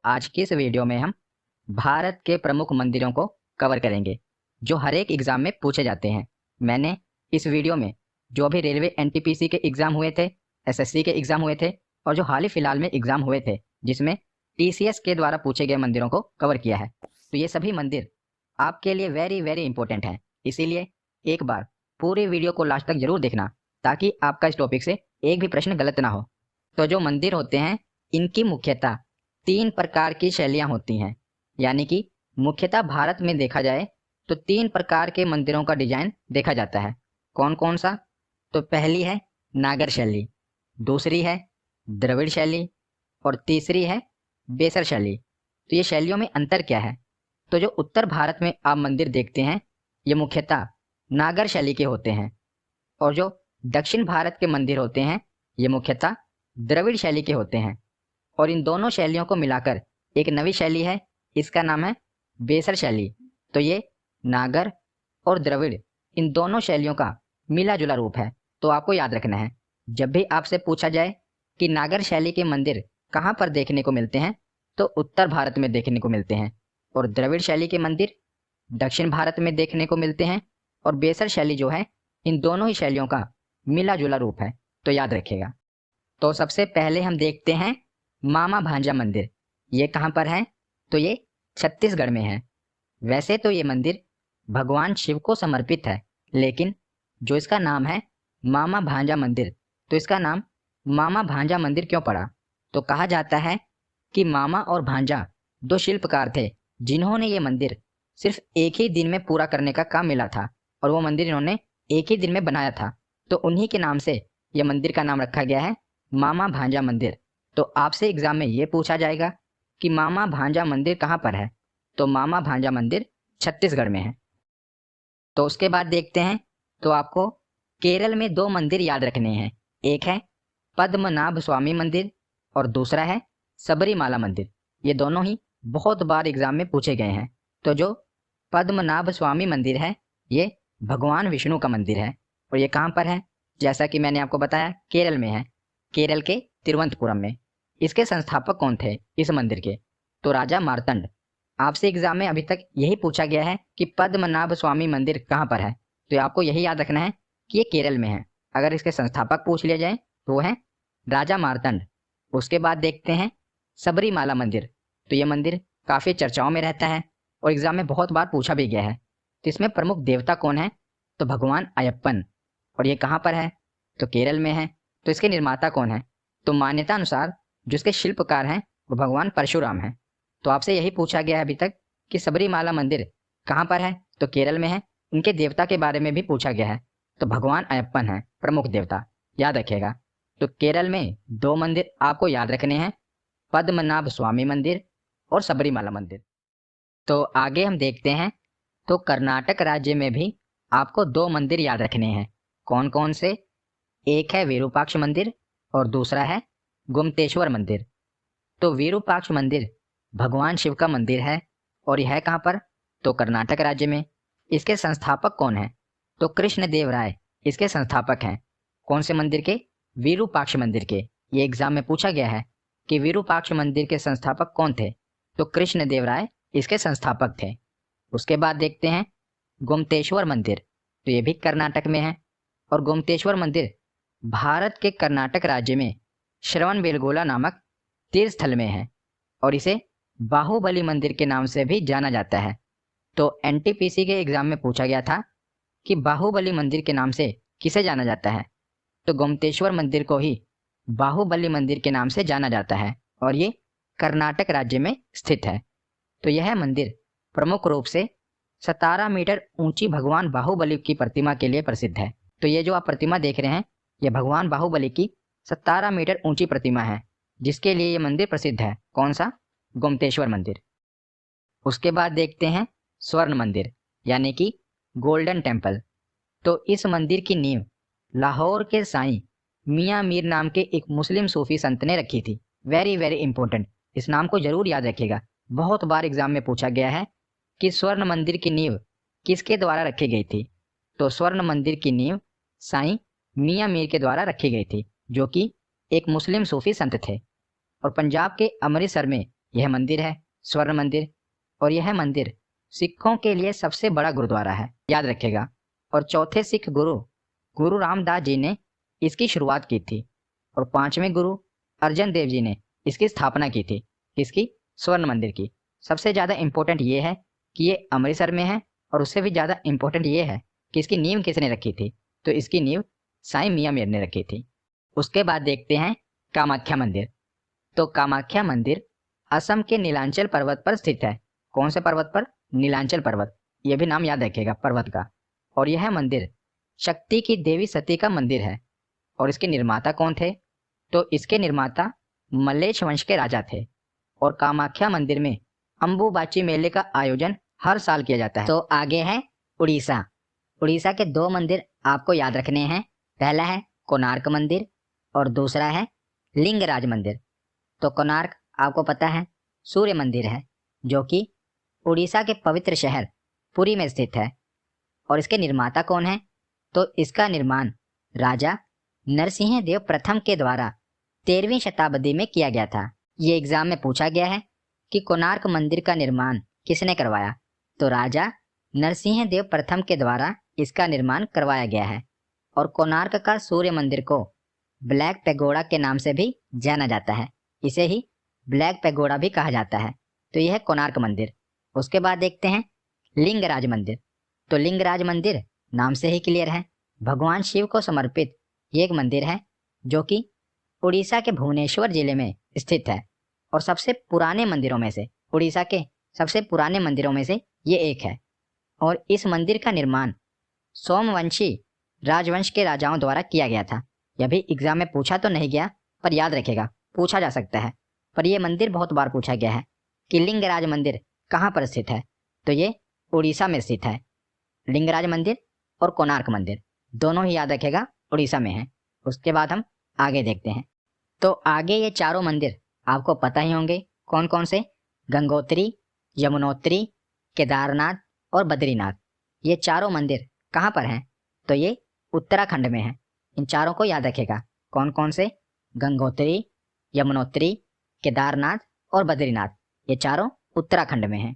आज की इस वीडियो में हम भारत के प्रमुख मंदिरों को कवर करेंगे जो हर एक एग्ज़ाम में पूछे जाते हैं। मैंने इस वीडियो में जो भी रेलवे एनटीपीसी के एग्ज़ाम हुए थे, एसएससी के एग्ज़ाम हुए थे और जो हाल ही फिलहाल में एग्ज़ाम हुए थे जिसमें टीसीएस के द्वारा पूछे गए मंदिरों को कवर किया है। तो ये सभी मंदिर आपके लिए वेरी वेरी इंपॉर्टेंट हैं। इसीलिए एक बार पूरे वीडियो को लास्ट तक जरूर देखना ताकि आपका इस टॉपिक से एक भी प्रश्न गलत ना हो। तो जो मंदिर होते हैं इनकी मुख्यतः 3 प्रकार की शैलियाँ होती हैं, यानी कि मुख्यतः भारत में देखा जाए तो 3 प्रकार के मंदिरों का डिजाइन देखा जाता है। कौन कौन सा? तो पहली है नागर शैली, दूसरी है द्रविड़ शैली और तीसरी है बेसर शैली। तो ये शैलियों में अंतर क्या है? तो जो उत्तर भारत में आप मंदिर देखते हैं ये मुख्यतः नागर शैली के होते हैं और जो दक्षिण भारत के मंदिर होते हैं ये मुख्यतः द्रविड़ शैली के होते हैं। और इन दोनों शैलियों को मिलाकर एक नई शैली है, इसका नाम है बेसर शैली। तो ये नागर और द्रविड़ इन दोनों शैलियों का मिला जुला रूप है। तो आपको याद रखना है, जब भी आपसे पूछा जाए कि नागर शैली के मंदिर कहाँ पर देखने को मिलते हैं तो उत्तर भारत में देखने को मिलते हैं और द्रविड़ शैली के मंदिर दक्षिण भारत में देखने को मिलते हैं और बेसर शैली जो है इन दोनों ही शैलियों का मिला जुला रूप है। तो याद रखिएगा। तो सबसे पहले हम देखते हैं मामा भांजा मंदिर। ये कहाँ पर है? तो ये छत्तीसगढ़ में है। वैसे तो ये मंदिर भगवान शिव को समर्पित है, लेकिन जो इसका नाम है मामा भांजा मंदिर, तो इसका नाम मामा भांजा मंदिर क्यों पड़ा? तो कहा जाता है कि मामा और भांजा 2 शिल्पकार थे जिन्होंने ये मंदिर सिर्फ एक ही दिन में पूरा करने का काम मिला था और वो मंदिर इन्होंने एक ही दिन में बनाया था। तो उन्हीं के नाम से ये मंदिर का नाम रखा गया है मामा भांजा मंदिर। तो आपसे एग्जाम में ये पूछा जाएगा कि मामा भांजा मंदिर कहाँ पर है? तो मामा भांजा मंदिर छत्तीसगढ़ में है। तो उसके बाद देखते हैं, तो आपको केरल में 2 मंदिर याद रखने हैं। एक है पद्मनाभ स्वामी मंदिर और दूसरा है सबरीमाला मंदिर। ये दोनों ही बहुत बार एग्जाम में पूछे गए हैं। तो जो पद्मनाभ स्वामी मंदिर है ये भगवान विष्णु का मंदिर है और ये कहाँ पर है? जैसा कि मैंने आपको बताया केरल में है, केरल के तिरुवनंतपुरम में। इसके संस्थापक कौन थे इस मंदिर के? तो राजा मार्तंड। आपसे एग्जाम में अभी तक यही पूछा गया है कि पद्मनाभ स्वामी मंदिर कहाँ पर है, तो आपको यही याद रखना है कि ये केरल में है। अगर इसके संस्थापक पूछ लिया जाए तो वो है राजा मार्तंड। उसके बाद देखते हैं सबरीमाला मंदिर। तो ये मंदिर काफ़ी चर्चाओं में रहता है और एग्जाम में बहुत बार पूछा भी गया है। तो इसमें प्रमुख देवता कौन है? तो भगवान अयप्पन। और ये कहाँ पर है? तो केरल में है। तो इसके निर्माता कौन है? तो मान्यता अनुसार जो इसके शिल्पकार हैं वो भगवान परशुराम हैं। तो आपसे यही पूछा गया है अभी तक कि सबरीमाला मंदिर कहाँ पर है? तो केरल में है। इनके देवता के बारे में भी पूछा गया है, तो भगवान अयप्पन है प्रमुख देवता, याद रखिएगा। तो केरल में 2 मंदिर आपको याद रखने हैं, पद्मनाभ स्वामी मंदिर और सबरीमाला मंदिर। तो आगे हम देखते हैं, तो कर्नाटक राज्य में भी आपको 2 मंदिर याद रखने हैं। कौन कौन से? एक है विरूपाक्ष मंदिर और दूसरा है गोमतेश्वर मंदिर। तो विरूपाक्ष मंदिर भगवान शिव का मंदिर है और यह है कहाँ पर? तो कर्नाटक राज्य में। इसके संस्थापक कौन है? तो कृष्णदेव राय इसके संस्थापक हैं। कौन से मंदिर के? विरूपाक्ष मंदिर के। ये एग्जाम में पूछा गया है कि विरूपाक्ष मंदिर के संस्थापक कौन थे? तो कृष्णदेव राय इसके संस्थापक थे। उसके बाद देखते हैं गोमतेश्वर मंदिर। तो ये भी कर्नाटक में है और गोमतेश्वर मंदिर भारत के कर्नाटक राज्य में श्रवणबेलगोला नामक तीर्थ स्थल में है और इसे बाहुबली मंदिर के नाम से भी जाना जाता है। तो एनटीपीसी के एग्जाम में पूछा गया था कि बाहुबली मंदिर के नाम से किसे जाना जाता है? तो गोमतेश्वर मंदिर को ही बाहुबली मंदिर के नाम से जाना जाता है और ये कर्नाटक राज्य में स्थित है। तो यह मंदिर प्रमुख रूप से 17 मीटर ऊंची भगवान बाहुबली की प्रतिमा के लिए प्रसिद्ध है। तो ये जो आप प्रतिमा देख रहे हैं यह भगवान बाहुबली की 17 मीटर ऊंची प्रतिमा है जिसके लिए ये मंदिर प्रसिद्ध है। कौन सा? गोमतेश्वर मंदिर। उसके बाद देखते हैं स्वर्ण मंदिर यानी कि गोल्डन टेम्पल। तो इस मंदिर की नींव लाहौर के साईं मियाँ मीर नाम के एक मुस्लिम सूफी संत ने रखी थी। वेरी वेरी इंपॉर्टेंट, इस नाम को जरूर याद रखिएगा। बहुत बार एग्जाम में पूछा गया है कि स्वर्ण मंदिर की नींव किसके द्वारा रखी गई थी? तो स्वर्ण मंदिर की नींव साईं मियाँ मीर के द्वारा रखी गई थी जो कि एक मुस्लिम सूफी संत थे और पंजाब के अमृतसर में यह मंदिर है स्वर्ण मंदिर, और यह मंदिर सिखों के लिए सबसे बड़ा गुरुद्वारा है, याद रखिएगा। और चौथे सिख गुरु गुरु रामदास जी ने इसकी शुरुआत की थी, और पांचवें गुरु अर्जन देव जी ने इसकी स्थापना की थी। इसकी स्वर्ण मंदिर की सबसे ज़्यादा इम्पोर्टेंट ये है कि ये अमृतसर में है, और उससे भी ज़्यादा इम्पोर्टेंट ये है कि इसकी नींव किसने रखी थी, तो इसकी नींव साईं मियां मीर ने रखी थी। उसके बाद देखते हैं कामाख्या मंदिर। तो कामाख्या मंदिर असम के नीलांचल पर्वत पर स्थित है। कौन से पर्वत पर? नीलांचल पर्वत, ये भी नाम याद रखिएगा पर्वत का। और यह मंदिर शक्ति की देवी सती का मंदिर है। और इसके निर्माता कौन थे? तो इसके निर्माता मल्लेश वंश के राजा थे। और कामाख्या मंदिर में अंबुबाची मेले का आयोजन हर साल किया जाता है। तो आगे है उड़ीसा। उड़ीसा के दो मंदिर आपको याद रखने हैं। पहला है कोणार्क मंदिर और दूसरा है लिंगराज मंदिर। तो कोणार्क आपको पता है सूर्य मंदिर है, जो कि उड़ीसा के पवित्र शहर पुरी में स्थित है। और इसके निर्माता कौन है? तो इसका निर्माण राजा नरसिंह देव प्रथम के द्वारा 13वीं शताब्दी में किया गया था। ये एग्जाम में पूछा गया है कि कोणार्क मंदिर का निर्माण किसने करवाया? तो राजा नरसिंह देव प्रथम के द्वारा इसका निर्माण करवाया गया है। और कोणार्क का सूर्य मंदिर को ब्लैक पैगोडा के नाम से भी जाना जाता है। इसे ही ब्लैक पैगोडा भी कहा जाता है। तो यह है कोणार्क मंदिर। उसके बाद देखते हैं लिंगराज मंदिर। तो लिंगराज मंदिर नाम से ही क्लियर है, भगवान शिव को समर्पित ये एक मंदिर है, जो कि उड़ीसा के भुवनेश्वर जिले में स्थित है। और सबसे पुराने मंदिरों में से, उड़ीसा के सबसे पुराने मंदिरों में से ये एक है। और इस मंदिर का निर्माण सोमवंशी राजवंश के राजाओं द्वारा किया गया था। यह भी एग्जाम में पूछा तो नहीं गया, पर याद रखेगा, पूछा जा सकता है। पर यह मंदिर बहुत बार पूछा गया है कि लिंगराज मंदिर कहाँ पर स्थित है? तो ये उड़ीसा में स्थित है। लिंगराज मंदिर और कोणार्क मंदिर दोनों ही याद रखेगा, उड़ीसा में है। उसके बाद हम आगे देखते हैं। तो आगे ये चारों मंदिर आपको पता ही होंगे कौन कौन से, गंगोत्री, यमुनोत्री, केदारनाथ और बद्रीनाथ। ये चारों मंदिर कहाँ पर हैं? तो ये उत्तराखंड में हैं। इन चारों को याद रखेगा, कौन कौन से? गंगोत्री, यमुनोत्री, केदारनाथ और बद्रीनाथ। ये चारों उत्तराखंड में हैं।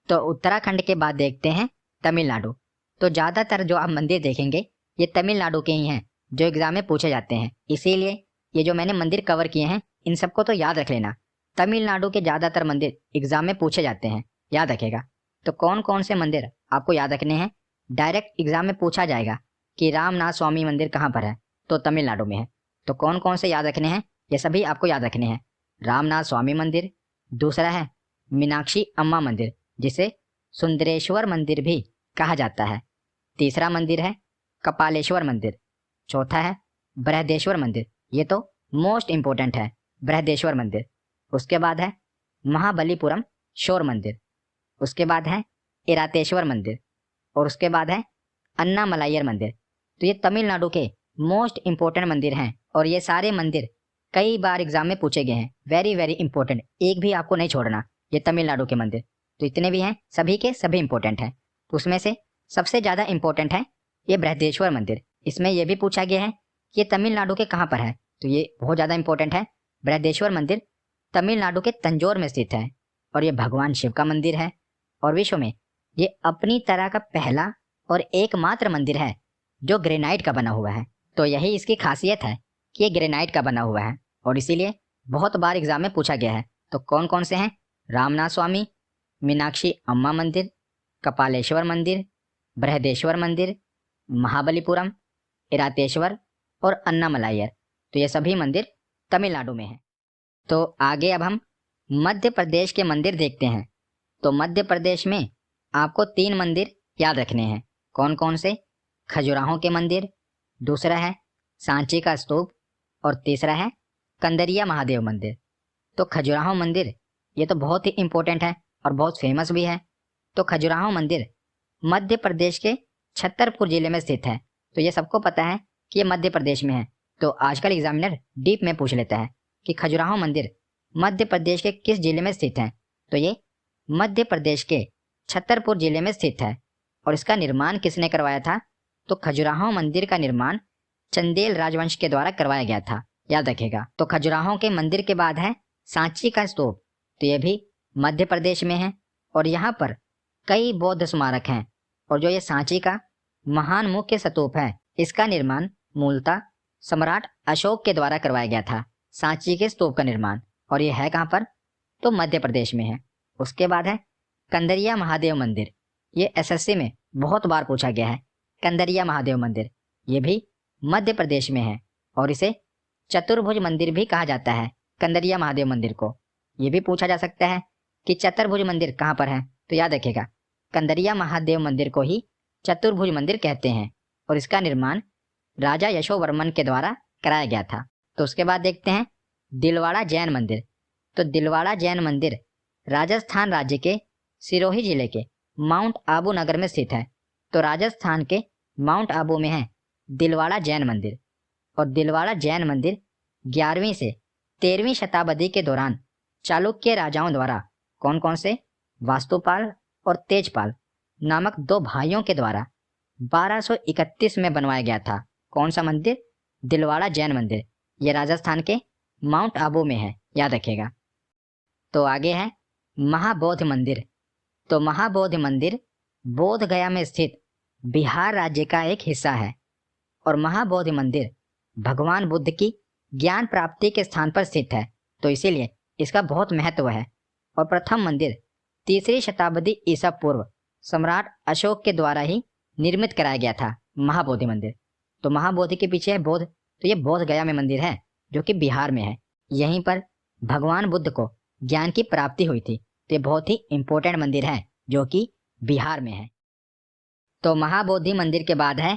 तो उत्तराखंड के बाद देखते हैं तमिलनाडु। तो ज़्यादातर जो आप मंदिर देखेंगे ये तमिलनाडु के ही हैं, जो एग्जाम में पूछे जाते हैं। इसीलिए ये जो मैंने मंदिर कवर किए हैं इन सबको तो याद रख लेना। तमिलनाडु के ज़्यादातर मंदिर एग्जाम में पूछे जाते हैं, याद रखेगा। तो कौन कौन से मंदिर आपको याद रखने हैं? डायरेक्ट एग्जाम में पूछा जाएगा कि रामनाथ स्वामी मंदिर कहाँ पर है, तो तमिलनाडु में है। तो कौन कौन से याद रखने हैं? ये सभी आपको याद रखने हैं। रामनाथ स्वामी मंदिर, दूसरा है मीनाक्षी अम्मा मंदिर, जिसे सुंदरेश्वर मंदिर भी कहा जाता है। तीसरा मंदिर है कपालेश्वर मंदिर। चौथा है बृहदेश्वर मंदिर, ये तो मोस्ट इंपॉर्टेंट है, बृहदेश्वर मंदिर। उसके बाद है महाबलीपुरम शोर मंदिर। उसके बाद है इरातेश्वर मंदिर। और उसके बाद है अन्नामलाइयर मंदिर। तो ये तमिलनाडु के मोस्ट इंपॉर्टेंट मंदिर हैं, और ये सारे मंदिर कई बार एग्जाम में पूछे गए हैं। वेरी वेरी इंपॉर्टेंट, एक भी आपको नहीं छोड़ना। ये तमिलनाडु के मंदिर तो इतने भी हैं, सभी के सभी इंपॉर्टेंट हैं। तो उसमें से सबसे ज़्यादा इंपॉर्टेंट है ये बृहदेश्वर मंदिर। इसमें यह भी पूछा गया है कि ये तमिलनाडु के कहाँ पर है, तो ये बहुत ज़्यादा इंपॉर्टेंट है। बृहदेश्वर मंदिर तमिलनाडु के तंजौर में स्थित है, और ये भगवान शिव का मंदिर है। और विश्व में ये अपनी तरह का पहला और एकमात्र मंदिर है जो ग्रेनाइट का बना हुआ है। तो यही इसकी खासियत है कि ये ग्रेनाइट का बना हुआ है, और इसीलिए बहुत बार एग्जाम में पूछा गया है। तो कौन कौन से हैं? रामनाथ स्वामी, मीनाक्षी अम्मा मंदिर, कपालेश्वर मंदिर, बृहदेश्वर मंदिर, महाबलीपुरम, इरातेश्वर और अन्नामलाइयर। तो ये सभी मंदिर तमिलनाडु में हैं। तो आगे अब हम मध्य प्रदेश के मंदिर देखते हैं। तो मध्य प्रदेश में आपको 3 मंदिर याद रखने हैं। कौन कौन से? खजुराहो के मंदिर, दूसरा है सांची का स्तूप, और तीसरा है कंदरिया महादेव मंदिर। तो खजुराहो मंदिर ये तो बहुत ही इम्पोर्टेंट है और बहुत फेमस भी है। तो खजुराहो मंदिर मध्य प्रदेश के छतरपुर जिले में स्थित है। तो ये सबको पता है कि ये मध्य प्रदेश में है। तो आजकल एग्जामिनर डीप में पूछ लेता है कि खजुराहो मंदिर मध्य प्रदेश के किस जिले में स्थित है, तो ये मध्य प्रदेश के छतरपुर जिले में स्थित है। और इसका निर्माण किसने करवाया था? तो खजुराहो मंदिर का निर्माण चंदेल राजवंश के द्वारा करवाया गया था, याद रखेगा। तो खजुराहो के मंदिर के बाद है सांची का स्तूप। तो ये भी मध्य प्रदेश में है और यहाँ पर कई बौद्ध स्मारक हैं। और जो ये सांची का महान मुख्य स्तूप है, इसका निर्माण मूलतः सम्राट अशोक के द्वारा करवाया गया था, सांची के स्तूप का निर्माण। और ये है कहाँ पर? तो मध्य प्रदेश में है। उसके बाद है कंदरिया महादेव मंदिर। ये एसएससी में बहुत बार पूछा गया है। कंदरिया महादेव मंदिर ये भी मध्य प्रदेश में है और इसे चतुर्भुज मंदिर भी कहा जाता है। कंदरिया महादेव मंदिर को ये भी पूछा जा सकता है कि चतुर्भुज मंदिर कहाँ पर है, तो याद रखिएगा कंदरिया महादेव मंदिर को ही चतुर्भुज मंदिर कहते हैं और इसका निर्माण राजा यशोवर्मन के द्वारा कराया गया था। तो उसके बाद देखते हैं दिलवाड़ा जैन मंदिर। तो दिलवाड़ा जैन मंदिर राजस्थान राज्य के सिरोही जिले के माउंट आबू नगर में स्थित है। तो राजस्थान के माउंट आबू में है दिलवाड़ा जैन मंदिर। और दिलवाड़ा जैन मंदिर 11वीं से 13वीं शताब्दी के दौरान चालुक्य राजाओं द्वारा कौन कौन से, वास्तुपाल और तेजपाल नामक 2 भाइयों के द्वारा 1231 में बनवाया गया था। कौन सा मंदिर? दिलवाड़ा जैन मंदिर। ये राजस्थान के माउंट आबू में है, याद रखिएगा। तो आगे है महाबोध मंदिर। तो महाबोध मंदिर बोध गया में स्थित बिहार राज्य का एक हिस्सा है और महाबोधि मंदिर भगवान बुद्ध की ज्ञान प्राप्ति के स्थान पर स्थित है, तो इसीलिए इसका बहुत महत्व है। और प्रथम मंदिर 3री शताब्दी ईसा पूर्व सम्राट अशोक के द्वारा ही निर्मित कराया गया था, महाबोधि मंदिर। तो महाबोधि के पीछे है बोध, तो ये बोध गया में मंदिर है जो कि बिहार में है। यहीं पर भगवान बुद्ध को ज्ञान की प्राप्ति हुई थी, तो ये बहुत ही इंपॉर्टेंट मंदिर है जो कि बिहार में है। तो महाबोधि मंदिर के बाद है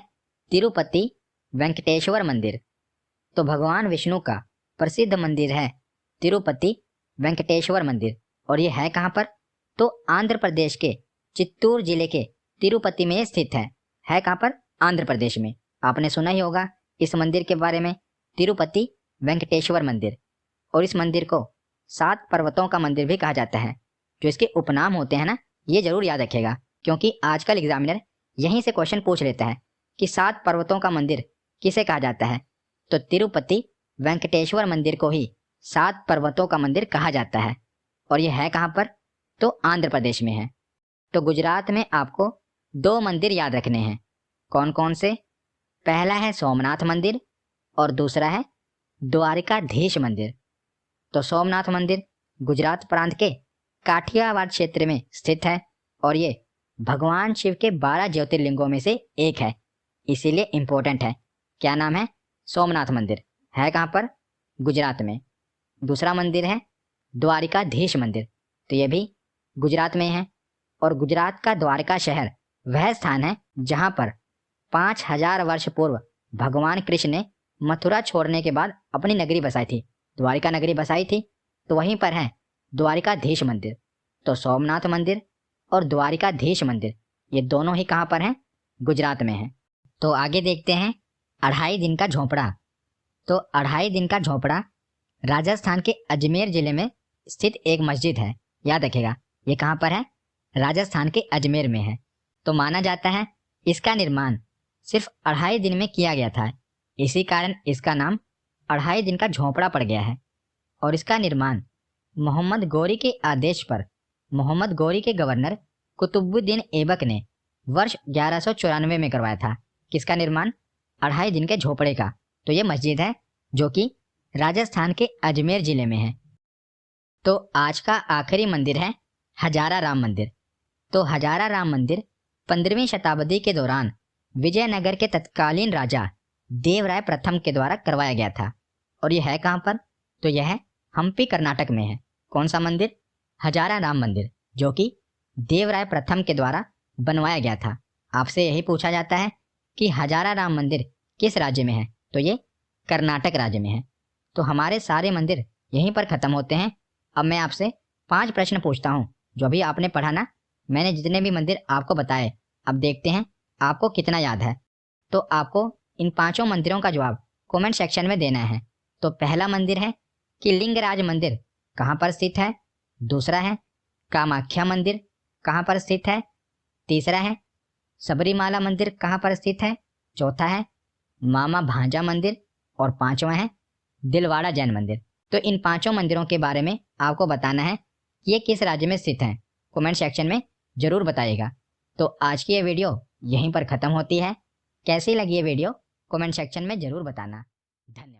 तिरुपति वेंकटेश्वर मंदिर। तो भगवान विष्णु का प्रसिद्ध मंदिर है तिरुपति वेंकटेश्वर मंदिर और ये है कहाँ पर? तो आंध्र प्रदेश के चित्तूर जिले के तिरुपति में स्थित है कहाँ पर? आंध्र प्रदेश में। आपने सुना ही होगा इस मंदिर के बारे में, तिरुपति वेंकटेश्वर मंदिर। और इस मंदिर को 7 पर्वतों का मंदिर भी कहा जाता है। जो इसके उपनाम होते हैं ना, ये जरूर याद रखिएगा क्योंकि आजकल एग्जामिनर यहीं से क्वेश्चन पूछ लेता है कि 7 पर्वतों का मंदिर किसे कहा जाता है। तो तिरुपति वेंकटेश्वर मंदिर को ही 7 पर्वतों का मंदिर कहा जाता है और यह है कहाँ पर? तो आंध्र प्रदेश में है। तो गुजरात में आपको 2 मंदिर याद रखने हैं। कौन कौन से? पहला है सोमनाथ मंदिर और दूसरा है द्वारिकाधीश मंदिर। तो सोमनाथ मंदिर गुजरात प्रांत के काठियावाड़ क्षेत्र में स्थित है और ये भगवान शिव के 12 ज्योतिर्लिंगों में से एक है, इसीलिए इंपॉर्टेंट है। क्या नाम है? सोमनाथ मंदिर। है कहाँ पर? गुजरात में। दूसरा मंदिर है द्वारिकाधीश मंदिर, तो ये भी गुजरात में है। और गुजरात का द्वारका शहर वह स्थान है जहाँ पर 5000 वर्ष पूर्व भगवान कृष्ण ने मथुरा छोड़ने के बाद अपनी नगरी बसाई थी, द्वारिका नगरी बसाई थी, तो वहीं पर है द्वारिकाधीश मंदिर। तो सोमनाथ मंदिर और द्वारिकाधीश मंदिर ये दोनों ही कहाँ पर हैं? गुजरात में है। तो आगे देखते हैं 2.5 दिन का झोपड़ा। तो 2.5 दिन का झोपड़ा राजस्थान के अजमेर जिले में स्थित एक मस्जिद है, याद रखिएगा। ये कहाँ पर है? राजस्थान के अजमेर में है। तो माना जाता है इसका निर्माण सिर्फ 2.5 दिन में किया गया था, इसी कारण इसका नाम 2.5 दिन का झोपड़ा पड़ गया है। और इसका निर्माण मोहम्मद गौरी के आदेश पर मोहम्मद गौरी के गवर्नर कुतुबुद्दीन ऐबक ने वर्ष 1194 में करवाया था। किसका निर्माण? 2.5 दिन के झोपड़े का। तो ये मस्जिद है जो कि राजस्थान के अजमेर जिले में है। तो आज का आखिरी मंदिर है हजारा राम मंदिर। तो हजारा राम मंदिर 15वीं शताब्दी के दौरान विजयनगर के तत्कालीन राजा देवराय प्रथम के द्वारा करवाया गया था। और यह है कहाँ पर? तो यह है हम्पी कर्नाटक में है। कौन सा मंदिर? हजारा राम मंदिर, जो कि देवराय प्रथम के द्वारा बनवाया गया था। आपसे यही पूछा जाता है कि हजारा राम मंदिर किस राज्य में है? तो ये कर्नाटक राज्य में है। तो हमारे सारे मंदिर यहीं पर खत्म होते हैं। अब मैं आपसे 5 प्रश्न पूछता हूँ, जो भी आपने पढ़ा ना, मैंने जितने भी मंदिर आपको बताए, अब देखते हैं आपको कितना याद है। तो आपको इन 5 मंदिरों का जवाब कमेंट सेक्शन में देना है। तो पहला मंदिर है कि लिंगराज मंदिर कहाँ पर स्थित है। दूसरा है कामाख्या मंदिर कहाँ पर स्थित है। तीसरा है सबरीमाला मंदिर कहाँ पर स्थित है। चौथा है मामा भांजा मंदिर और 5वां है दिलवाड़ा जैन मंदिर। तो इन 5 मंदिरों के बारे में आपको बताना है ये किस राज्य में स्थित हैं? कमेंट सेक्शन में जरूर बताइएगा। तो आज की ये वीडियो यहीं पर खत्म होती है। कैसी लगी ये वीडियो कमेंट सेक्शन में जरूर बताना। धन्यवाद।